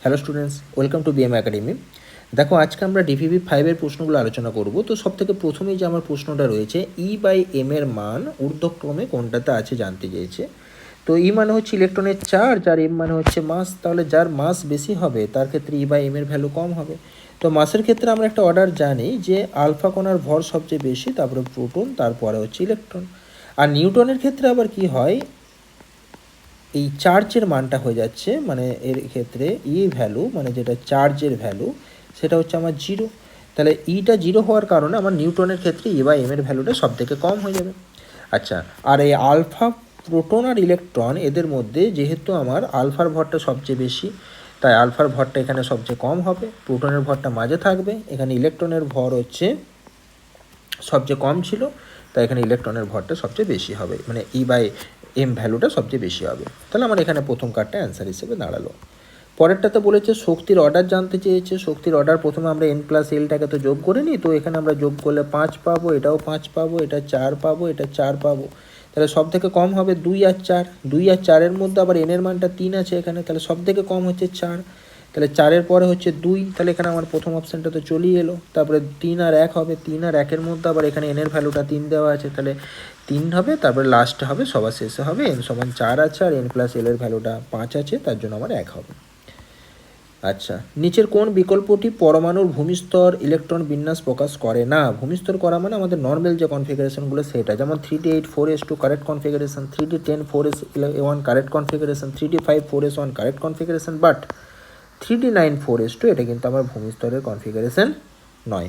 Hello students, welcome to BM academy. দেখো, আজকে আমরা ডিভিভি 5-এর প্রশ্নগুলো আলোচনা করব। তো সবথেকে প্রথমেই যে আমার প্রশ্নটা রয়েছে, E/m এর মান ঊর্ধ্বক্রমে কোনটাতে আছে জানতে চেয়েছে। তো E মানে হচ্ছে ইলেকট্রনের চার্জ আর m মানে হচ্ছে মাস। তাহলে যার মাস বেশি হবে তার ক্ষেত্রে E/m এর ভ্যালু কম হবে। তো মাসের ক্ষেত্রে আমরা একটা অর্ডার জানি যে আলফা কণার ভর সবচেয়ে বেশি, তারপরে প্রোটন, তারপরে হচ্ছে ইলেকট্রন। আর নিউটনের ক্ষেত্রে আবার কি হয়, এই চার্জের মানটা হয়ে যাচ্ছে, মানে এর ক্ষেত্রে ভ্যালু মানে যেটা চার্জের ভ্যালু সেটা হচ্ছে আমার 0। তাহলে ইটা 0 হওয়ার কারণে আমার নিউটনের ক্ষেত্রে E/m এর ভ্যালুটা সব থেকে কম হয়ে যাবে। আচ্ছা, আর এই আলফা, প্রোটন আর ইলেকট্রন এদের মধ্যে যেহেতু আমার আলফার ভরটা সবচেয়ে বেশি, তাই আলফার ভরটা এখানে সবচেয়ে কম হবে, প্রোটনের ভরটা মাঝে থাকবে, এখানে ইলেকট্রনের ভর হচ্ছে সবচেয়ে কম ছিল, তাই এখানে ইলেকট্রনের ভরটা সবচেয়ে বেশি হবে, মানে E/m ভ্যালুটা সবচেয়ে বেশি হবে। তাহলে আমার এখানে প্রথম কার্ডটা অ্যান্সার হিসেবে দাঁড়ালো। পরেরটাতে বলেছে শক্তির অর্ডার জানতে চেয়েছে। শক্তির অর্ডার প্রথমে আমরা n+lটাকে তো যোগ করে নিই, তো এখানে আমরা যোগ করলে 5 পাবো, এটাও 5 পাবো, এটা 4 পাবো, এটা 4 পাবো। তাহলে সব থেকে কম হবে 2 আর 4। 2 আর 4-এর মধ্যে আবার n-এর মানটা 3 আছে এখানে, তাহলে সব থেকে কম হচ্ছে 4। তাহলে 4-এর পরে হচ্ছে 2, তাহলে এখানে আমার প্রথম অপশানটা তো চলেই এলো। তারপরে 3 আর 1 হবে, 3 আর 1-এর মধ্যে আবার এখানে n-এর ভ্যালুটা 3 দেওয়া আছে, তাহলে 3 হবে। তারপরে লাস্টে হবে, সবার শেষে হবে n=4 আছে, আর n+l-এর ভ্যালুটা 5 আছে, তার জন্য আমার 1 হবে। আচ্ছা, নিচের কোন বিকল্পটি পরমাণুর ভূমিস্তর ইলেকট্রন বিন্যাস প্রকাশ করে না? ভূমিস্তর করা মানে আমাদের নর্মাল যে কনফিগারেশনগুলো সেটা, যেমন 3D8 4s2 correct configuration, 3D10 4s1 correct configuration, 3D5 4s1 correct configuration, but 3D9 4s2 এটা কিন্তু আমার ভূমিস্তরের কনফিগারেশন নয়।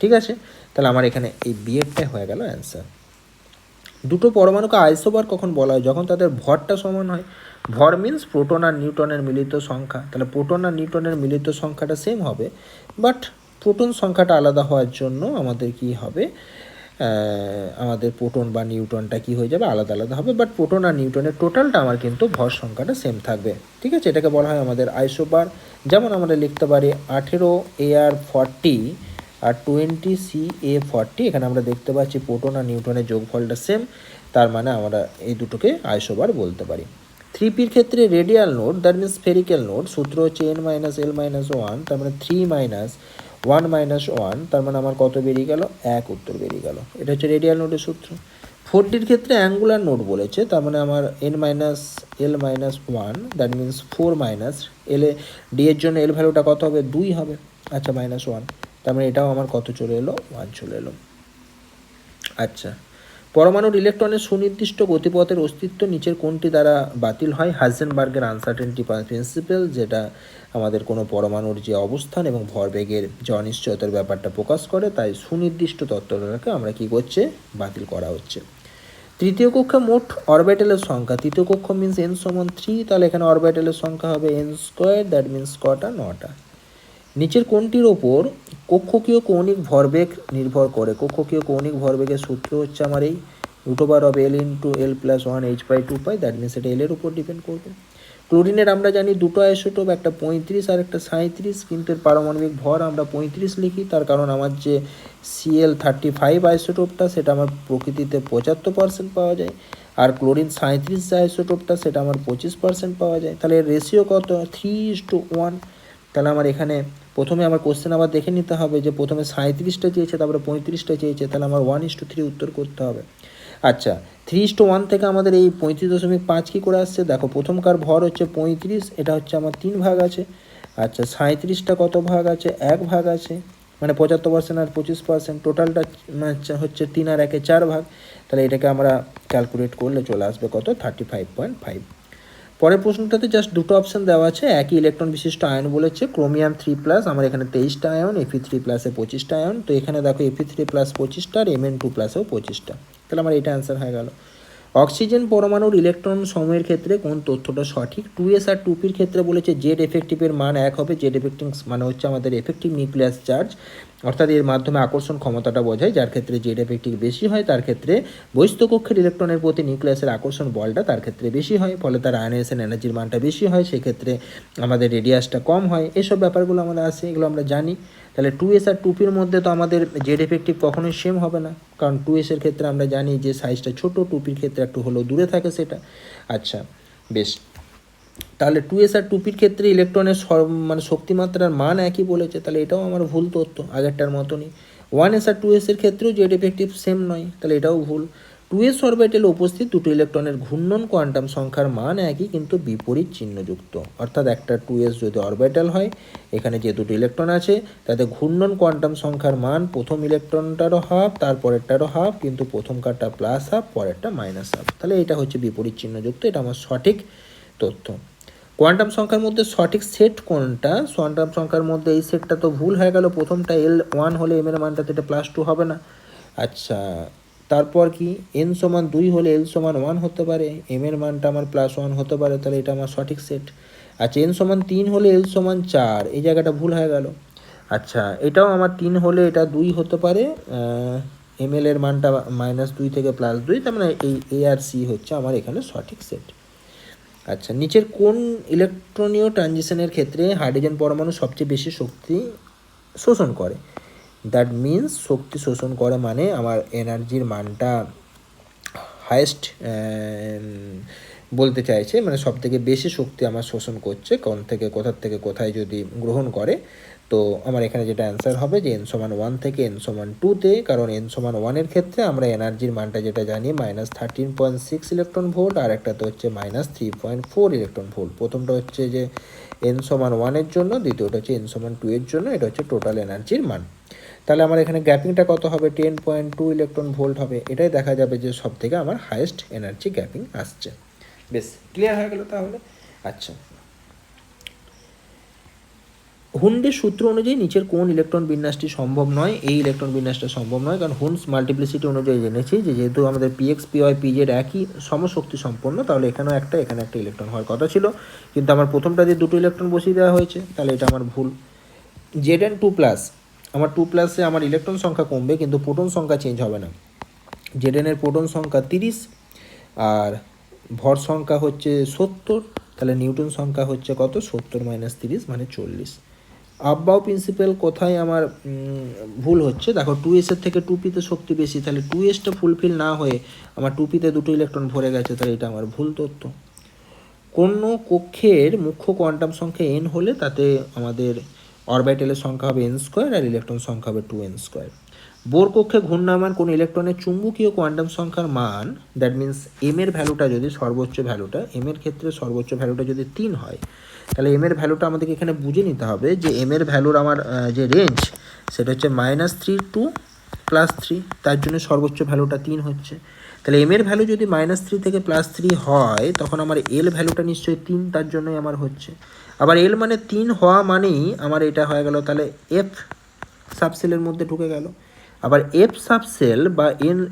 ঠিক আছে, তাহলে আমার এখানে এই বিয়েরটাই হয়ে গেল অ্যান্সার। দুটো পরমাণুকে আইসোবার কখন বলা হয়? যখন তাদের ভরটা সমান হয়। ভর মিন্স প্রোটন আর নিউটনের মিলিত সংখ্যা। তাহলে প্রোটন আর নিউটনের মিলিত সংখ্যাটা সেম হবে, বাট প্রোটন সংখ্যাটা আলাদা হওয়ার জন্য আমাদের কি হবে, আমাদের প্রোটন বা নিউটনটা কি হয়ে যাবে, আলাদা আলাদা হবে, বাট প্রোটন আর নিউটনের টোটালটা আমার কিন্তু ভর সংখ্যাটা সেম থাকবে। ঠিক আছে, এটাকে বলা হয় আমাদের আইসোবার। যেমন আমরা লিখতে পারি 18Ar40 আর 20Ca40। এখানে আমরা দেখতে পাচ্ছি প্রোটন আর নিউটনের যোগফলটা সেম, তার মানে আমরা এই দুটোকে আইসোবার বলতে পারি। 3p-র ক্ষেত্রে radial node, that means spherical node, সূত্র হচ্ছে n-l-1, তার মানে 3 - 1 - 1, তার মানে আমার কত বেরিয়ে গেল? 1 উত্তর বেরিয়ে গেল। এটা হচ্ছে রেডিয়াল নোডের সূত্র। 4d-র ক্ষেত্রে অ্যাঙ্গুলার নোড বলেছে, তার মানে আমার n-l-1, দ্যাট মিনস 4 l, d-এর জন্য l ভ্যালুটা কত হবে? 2 হবে। আচ্ছা, -1, তার মানে এটাও আমার কত চলে এলো? 1 চলে এলো। আচ্ছা, পরমাণুর ইলেকট্রনের সুনির্দিষ্ট গতিপথের অস্তিত্ব নিচের কোনটি দ্বারা বাতিল হয়? হাইজেনবার্গের আনসার্টেনটি প্রিন্সিপাল, যেটা আমাদের কোনো পরমাণুর যে অবস্থান এবং ভরবেগের যে অনিশ্চয়তার ব্যাপারটা প্রকাশ করে, তাই সুনির্দিষ্ট তত্ত্বটাকে আমরা কি করছে? বাতিল করা হচ্ছে। তৃতীয় কক্ষে মোট অরবিটালের সংখ্যা, তৃতীয় কক্ষ মিন্স n=3, তাহলে এখানে অরবিটালের সংখ্যা হবে n², দ্যাট মিন্স কটা? 9টা। নিচের কোনটির ওপর কক্ষকীয় কৌণিক ভরবেগ নির্ভর করে? কক্ষকীয় কৌণিক ভরবেগের সূত্র হচ্ছে আমার এই √L × L+1h/2π, দ্যাট মিনস এটা এলের উপর ডিপেন্ড করবে। ক্লোরিনের আমরা জানি দুটো আইসোটোপ, একটা 35 আর একটা 37, কিন্তু এর পারমাণবিক ভর আমরা 35 লিখি, তার কারণ আমার যে Cl35 আইসোটোপটা সেটা আমার প্রকৃতিতে 75% পাওয়া যায়, আর ক্লোরিন 37 যে আইসোটোপটা সেটা আমার 25% পাওয়া যায়। তাহলে এর রেশিও কত? 3:1। তাহলে আমার এখানে প্রথমে আমার কোশ্চেন আবার দেখে নিতে হবে যে প্রথমে 37টা চেয়েছে, তারপরে 35টা চেয়েছে, তাহলে আমার 1:3 উত্তর করতে হবে। আচ্ছা, 3:1 থেকে আমাদের এই 35.5 কী করে আসছে? দেখো, প্রথমকার ভর হচ্ছে 35, এটা হচ্ছে আমার 3 ভাগ আছে। আচ্ছা, 37টা কত ভাগ আছে? 1 ভাগ আছে, মানে 75% আর 25%, টোটালটা হচ্ছে 3 আর 1-এ 4 ভাগ। তাহলে এটাকে আমরা ক্যালকুলেট করলে চলে আসবে কত? 35.5। পরের প্রশ্নটাতে জাস্ট দুটো অপশান দেওয়া আছে, একই ইলেকট্রন বিশিষ্ট আয়ন বলেছে, ক্রোমিয়াম 3+, আমার এখানে 23টা আয়ন, Fe3+-এ 25টা আয়ন। তো এখানে দেখো Fe3+ 25টা আর Mn2+-এও 25টা, তাহলে আমার এটা অ্যান্সার হয়ে গেল। অক্সিজেন পরমাণুর ইলেকট্রন সময়ের ক্ষেত্রে কোন তথ্যটা সঠিক? 2s আর 2p-র ক্ষেত্রে বলেছে জেড এফেক্টিভের মান 1 হবে। জেড এফেক্টিভ মানে হচ্ছে আমাদের এফেক্টিভ নিউক্লিয়াস চার্জ, অর্থাৎ এর মাধ্যমে আকর্ষণ ক্ষমতাটা বোঝায়। যার ক্ষেত্রে জেড এফেক্টিভ বেশি হয়, তার ক্ষেত্রে বহিস্থকক্ষের ইলেকট্রনের প্রতি নিউক্লিয়াসের আকর্ষণ বলটা তার ক্ষেত্রে বেশি হয়, ফলে তার আয়নাইজেশন এনার্জির মানটা বেশি হয়, সেক্ষেত্রে আমাদের রেডিয়াসটা কম হয়। এসব ব্যাপারগুলো আমাদের আছে, এগুলো আমরা জানি। তাহলে 2s আর 2p-র মধ্যে তো আমাদের জেড এফেক্টিভ কখনোই সেম হবে না, কারণ 2s-এর ক্ষেত্রে আমরা জানি যে সাইজটা ছোটো, 2p-র ক্ষেত্রে একটু হলেও দূরে থাকে সেটা। আচ্ছা, বেশ। তাহলে 2s আর 2pর ক্ষেত্রে ইলেকট্রনের মানে শক্তিমাত্রার মান একই বলেছে, তাহলে এটাও আমার ভুল তথ্য আগেরটার মতনই। 1s আর 2s এর ক্ষেত্রেও জেড ইফেক্টিভ সেম নয়, তাহলে এটাও ভুল। 2s অরবিটালে উপস্থিত দুটো ইলেকট্রনের ঘূর্ণন কোয়ান্টাম সংখ্যার মান একই কিন্তু বিপরীত চিহ্নযুক্ত, অর্থাৎ একটা 2s যদি অরবিটাল হয়, এখানে যে দুটো ইলেকট্রন আছে তাতে ঘূর্ণন কোয়ান্টাম সংখ্যার মান প্রথম ইলেকট্রনটারও হাফ, তারপরেরটারও হাফ, কিন্তু প্রথমকারটা প্লাস হাফ, পরেরটা মাইনাস হাফ, তাহলে এটা হচ্ছে বিপরীত চিহ্নযুক্ত। এটা আমার সঠিক তথ্য। কোয়ান্টাম সংখ্যার মধ্যে সঠিক সেট কোনটা? কোয়ান্টাম সংখ্যার মধ্যে এই সেটটা তো ভুল হয়ে গেল, প্রথমটা L1 হলে m এর মানটা এটা +2 হবে না। আচ্ছা, তারপর কি n=2 হলে l=1 হতে পারে, m এর মানটা আমার +1 হতে পারে, তাহলে এটা আমার সঠিক সেট। আচ্ছা, n=3 হলে l=4, এই জায়গাটা ভুল হয়ে গেল। আচ্ছা, এটাও আমার 3 হলে এটা 2 হতে পারে, ml এর মানটা -2 থেকে +2, তার মানে এই A আর C হচ্ছে আমার এখানে সঠিক সেট। আচ্ছা, নিচের কোন ইলেকট্রনীয় ট্রানজিশনের ক্ষেত্রে হাইড্রোজেন পরমাণু সবচেয়ে বেশি শক্তি শোষণ করে? দ্যাট মিন্স শক্তি শোষণ করে মানে আমার এনার্জির মানটা হায়েস্ট বলতে চাইছে, মানে সব থেকে বেশি শক্তি আমার শোষণ করছে কোথার থেকে কোথায় যদি গ্রহণ করে। তো আমার এখানে যেটা অ্যান্সার হবে যে n=1 থেকে n=2তে, কারণ n=1 ক্ষেত্রে আমরা এনার্জির মানটা যেটা জানি -13.6 ইলেকট্রন ভোল্ট, আর একটাতে হচ্ছে -3.4 ইলেকট্রন ভোল্ট। প্রথমটা হচ্ছে যে n=1 জন্য, দ্বিতীয়টা হচ্ছে n=2 জন্য, এটা হচ্ছে টোটাল এনার্জির মান। তাহলে আমার এখানে গ্যাপিংটা কত হবে? 10.2 ইলেকট্রন ভোল্ট হবে। এটাই দেখা যাবে যে সব থেকে আমার হায়েস্ট এনার্জি গ্যাপিং আসছে। বেশ ক্লিয়ার হয়ে গেল তাহলে। আচ্ছা, হুন্ডের সূত্র অনুযায়ী নিচের কোন ইলেকট্রন বিন্যাসটি সম্ভব নয়? এই ইলেকট্রন বিন্যাসটা সম্ভব নয়, কারণ হুন্স মাল্টিপ্লিসিটি অনুযায়ী জেনেছি যে যেহেতু আমাদের পিএক্স পিওয়াই পিজেড একই সমশক্তি সম্পন্ন, তাহলে এখানেও এখানে একটা ইলেকট্রন হওয়ার কথা ছিল, কিন্তু আমার প্রথমটা দিয়ে দুটো ইলেকট্রন বসিয়ে দেওয়া হয়েছে, তাহলে এটা আমার ভুল। Zn2+, আমার 2+এ আমার ইলেকট্রন সংখ্যা কমবে কিন্তু প্রোটন সংখ্যা চেঞ্জ হবে না। Zn এর প্রোটন সংখ্যা 30 আর ভর সংখ্যা হচ্ছে 70, তাহলে নিউটন সংখ্যা হচ্ছে কত? 70 - 30 মানে 40। আব্বাও প্রিন্সিপাল কোথায় আমার ভুল হচ্ছে? দেখো 2s এর থেকে 2pতে শক্তি বেশি, তাহলে 2sটা ফুলফিল না হয়ে আমার 2pতে দুটো ইলেকট্রন ভরে গেছে, তাহলে এটা আমার ভুল তথ্য। কোনো কক্ষের মুখ্য কোয়ান্টাম সংখ্যা n হলে তাতে আমাদের অরবিটালের সংখ্যা হবে n² আর ইলেকট্রন সংখ্যা হবে 2n²। বোর কক্ষে ঘূর্ণায়মান কোনো ইলেকট্রনের চুম্বকীয় কোয়ান্টাম সংখ্যার মান, দ্যাট মিন্স m এর ভ্যালুটা যদি সর্বোচ্চ ভ্যালুটা, m এর ক্ষেত্রে সর্বোচ্চ ভ্যালুটা যদি 3 হয়, তাহলে m এর ভ্যালুটা আমাদেরকে এখানে বুঝে নিতে হবে যে m এর ভ্যালুর আমার যে রেঞ্জ সেটা হচ্ছে -3 to +3, তার জন্য সর্বোচ্চ ভ্যালুটা 3 হচ্ছে। তাহলে m এর ভ্যালু যদি -3 থেকে +3 হয়, তখন আমার l ভ্যালুটা নিশ্চয়ই 3, তার জন্যই আমার হচ্ছে। আবার l মানে 3 হওয়া মানেই আমার এটা হয়ে গেল তাহলে f সাবসেলের মধ্যে ঢুকে গেল। আবার এফ সাবসেল বা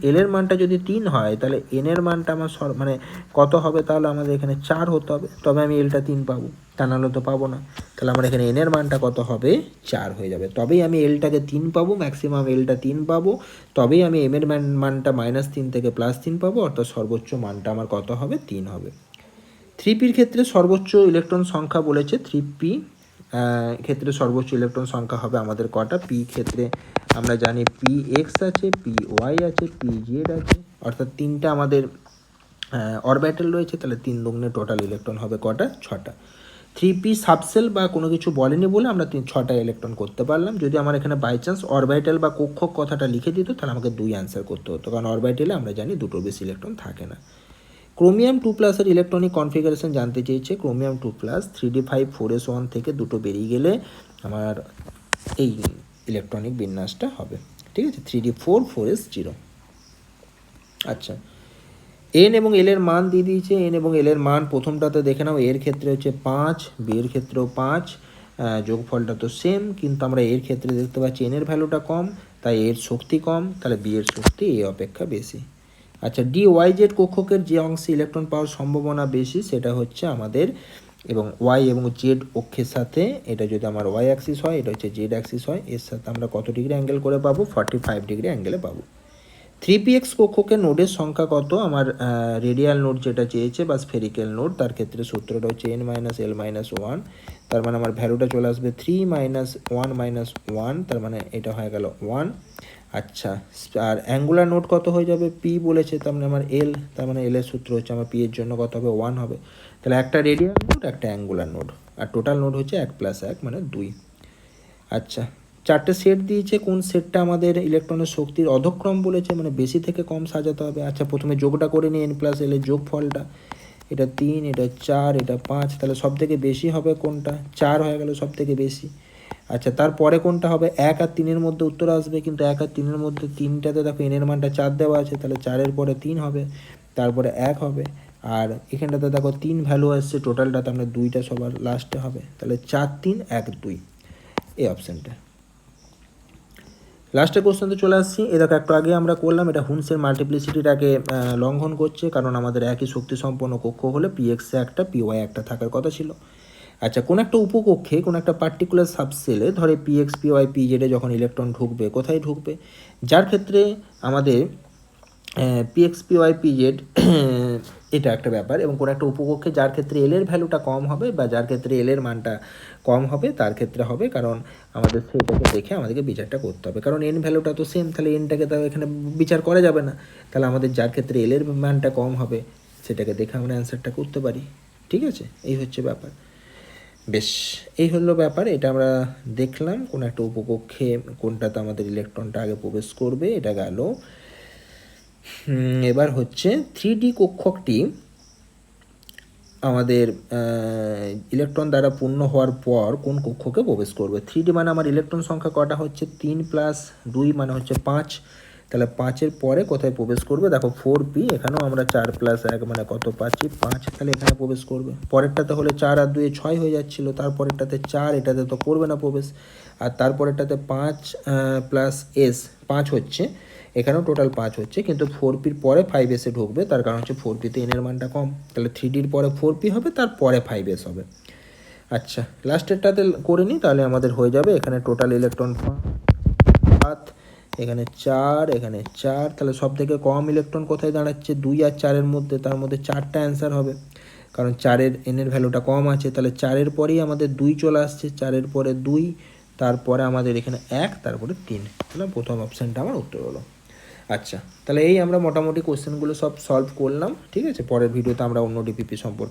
এল এর মানটা যদি 3 হয়, তাহলে এন এর মানটা আমার মানে কত হবে? তাহলে আমাদের এখানে 4 হতে হবে, তবে আমি এলটা 3 পাবো, তা নাহলে তো পাবো না। তাহলে আমার এখানে এন এর মানটা কত হবে? 4 হয়ে যাবে, তবেই আমি এলটাকে 3 পাবো, ম্যাক্সিমাম এলটা 3 পাবো, তবেই আমি এম এর মানটা -3 থেকে +3 পাবো, অর্থাৎ সর্বোচ্চ মানটা আমার কত হবে? 3 হবে। 3pর ক্ষেত্রে সর্বোচ্চ ইলেকট্রন সংখ্যা বলেছে, 3p ক্ষেত্রে সর্বোচ্চ ইলেকট্রন সংখ্যা হবে আমাদের কটা? পি ক্ষেত্রে আমরা জানি px আছে, py আছে, pz আছে, অর্থাৎ 3টা আমাদের অরবিটাল রয়েছে, তাহলে 3 দুগুণে টোটাল ইলেকট্রন হবে কটা? 6টা। 3p সাবসেল বা কোনো কিছু বলেনি বলে আমরা 6টা ইলেকট্রন করতে পারলাম। যদি আমার এখানে বাই চান্স অরবিটাল বা কক্ষক কথাটা লিখে দিত, তাহলে আমাকে 2 অ্যান্সার করতে হতো, কারণ অরবিটালে আমরা জানি দুটোর বেশি ইলেকট্রন থাকে না। ক্রোমিয়াম 2+ এর ইলেকট্রনিক কনফিগারেশন জানতে চেয়েছে। ক্রোমিয়াম 2+, 3d5 4s1 থেকে দুটো বেরিয়ে গেলে আমার এই ইলেকট্রনিক বিন্যাসটা হবে, ঠিক আছে, 3d4 4s0। আচ্ছা, এন এবং এল এর মান দিয়ে দিয়েছে। এন এবং এল এর মান প্রথমটাতে দেখে নাও, এর ক্ষেত্রে হচ্ছে 5, বি এর ক্ষেত্রেও 5, যোগফলটা তো সেম, কিন্তু আমরা এর ক্ষেত্রে দেখতে পাচ্ছি এন এর ভ্যালুটা কম, তাই এর শক্তি কম, তাহলে বি এর শক্তি এ অপেক্ষা বেশি। আচ্ছা, ডি ওয়াই জেড কক্ষকের যে অংশে ইলেকট্রন পাওয়ার সম্ভাবনা বেশি সেটা হচ্ছে আমাদের, এবং ওয়াই এবং জেড অক্ষের সাথে, এটা যদি আমার ওয়াই অ্যাক্সিস হয়, এটা হচ্ছে জেড অ্যাক্সিস হয়, এর সাথে আমরা কত ডিগ্রি অ্যাঙ্গেল করে পাবো? 45 ডিগ্রি অ্যাঙ্গেলে পাবো। 3px কক্ষকের নোডের সংখ্যা কত? আমার রেডিয়াল নোড যেটা চেয়েছে বা স্ফেরিক্যাল নোড, তার ক্ষেত্রে সূত্রটা হচ্ছে n-l-1, তার মানে আমার ভ্যালুটা চলে আসবে 3 - 1 - 1, তার মানে এটা হয়ে গেল 1। আচ্ছা, আর অ্যাঙ্গুলার নোড কত হয়ে যাবে? পি বলেছে, তার মানে আমার এল, তার মানে এল এর সূত্র হচ্ছে আমার পি এর জন্য কত হবে? 1 হবে। তাহলে একটা রেডিয়াল নোড, একটা অ্যাঙ্গুলার নোড, আর টোটাল নোড হচ্ছে 1 + 1 মানে 2। আচ্ছা, 4টে সেট দিয়েছে, কোন সেটটা আমাদের ইলেকট্রনের শক্তির অধক্রম বলেছে, মানে বেশি থেকে কম সাজাতে হবে। আচ্ছা, প্রথমে যোগটা করে নিই n+l এর যোগফলটা। এটা 3, এটা 4, এটা 5, তাহলে সব থেকে বেশি হবে কোনটা? 4 হয়ে গেল সব থেকে বেশি। আচ্ছা, তারপরে কোনটা হবে? 1 আর 3-এর মধ্যে উত্তর আসবে, কিন্তু 1 আর 3-এর মধ্যে 3টাতে দেখো n এর মানটা 4 দেওয়া আছে, তাহলে 4-এর পরে 3 হবে, তারপরে 1 হবে, আর এখানটাতে দেখো 3 ভ্যালু আসছে, টোটালটাতে আমরা 2টা সবার লাস্টে হবে, তাহলে 4 3 1 2 এই অপশানটা। লাস্টের কোশ্চেনতে চলে আসছি। এ দেখো একটু আগে আমরা করলাম, এটা হুন্সের মাল্টিপ্লিসিটিটাকে লঙ্ঘন করছে, কারণ আমাদের একই শক্তি সম্পন্ন কক্ষ হলে পিএক্সে একটা পিওয়াই একটা থাকার কথা ছিল। আচ্ছা, কোন একটা উপকক্ষে কোন একটা পার্টিকুলার সাবসেলে ধরে পিএক্স পিওয়াই পিজেডে যখন ইলেকট্রন ঢুকবে, কোথায় ঢুকবে? যার ক্ষেত্রে আমাদের পিএক্স পিওয়াই পিজেড এটা একটা ব্যাপার, এবং কোনো একটা উপকক্ষে যার ক্ষেত্রে এল এর ভ্যালুটা কম হবে বা যার ক্ষেত্রে এল এর মানটা কম হবে, তার ক্ষেত্রে হবে, কারণ আমাদের সেইটাকে দেখে আমাদেরকে বিচারটা করতে হবে, কারণ এন ভ্যালুটা তো সেম, তাহলে এনটাকে তো এখানে বিচার করা যাবে না। তাহলে আমাদের যার ক্ষেত্রে এল এর মানটা কম হবে সেটাকে দেখে আমরা অ্যান্সারটা করতে পারি। ঠিক আছে, এই হচ্ছে ব্যাপার। বেশ, এই হলো ব্যাপার। এটা আমরা দেখলাম কোনো একটা উপকক্ষে কোনটাতে আমাদের ইলেকট্রনটা আগে প্রবেশ করবে, এটা গেল। এবার হচ্ছে 3D কক্ষকটি আমাদের ইলেকট্রন দ্বারা পূর্ণ হওয়ার পর কোন কক্ষকে প্রবেশ করবে। 3D মানে আমার ইলেকট্রন সংখ্যা কটা হচ্ছে? 3 + 2 মানে হচ্ছে 5, তাহলে 5-এর পরে কোথায় প্রবেশ করবে? দেখো 4p, এখানেও আমরা 4 + 1 মানে কত পাচ্ছি? 5, তাহলে এখানে প্রবেশ করবে। পরেরটাতে হলে 4 আর 2 6 হয়ে যাচ্ছিলো, তারপরেরটাতে 4, এটাতে তো করবে না প্রবেশ, আর তারপরেরটাতে 5 + s 5 হচ্ছে, এখানেও টোটাল 5 হচ্ছে, কিন্তু 4pর পরে 5s ঢুকবে, তার কারণ হচ্ছে 4pতে এনের মানটা কম, তাহলে 3Dর পরে 4p হবে, তারপরে 5s হবে। আচ্ছা, লাস্টেরটাতে করে নিই, তাহলে আমাদের হয়ে যাবে এখানে টোটাল ইলেকট্রন 7, এখানে 4, এখানে 4, তাহলে সব থেকে কম ইলেকট্রন কোথায় দাঁড়াচ্ছে? 2 আর 4-এর মধ্যে, তার মধ্যে 4টা অ্যান্সার হবে, কারণ 4-এর এনের ভ্যালুটা কম আছে, তাহলে 4-এর পরেই আমাদের 2 চলে আসছে, 4-এর পরে 2, তারপরে আমাদের এখানে 1, তারপরে 3, তাহলে প্রথম অপশানটা আমার উত্তর হলো। আচ্ছা, তাহলে এই আমরা মোটামুটি কোশ্চেনগুলো সব সলভ করলাম। ঠিক আছে, পরের ভিডিওতে আমরা অন্য ডিপিপি সম্পর্কে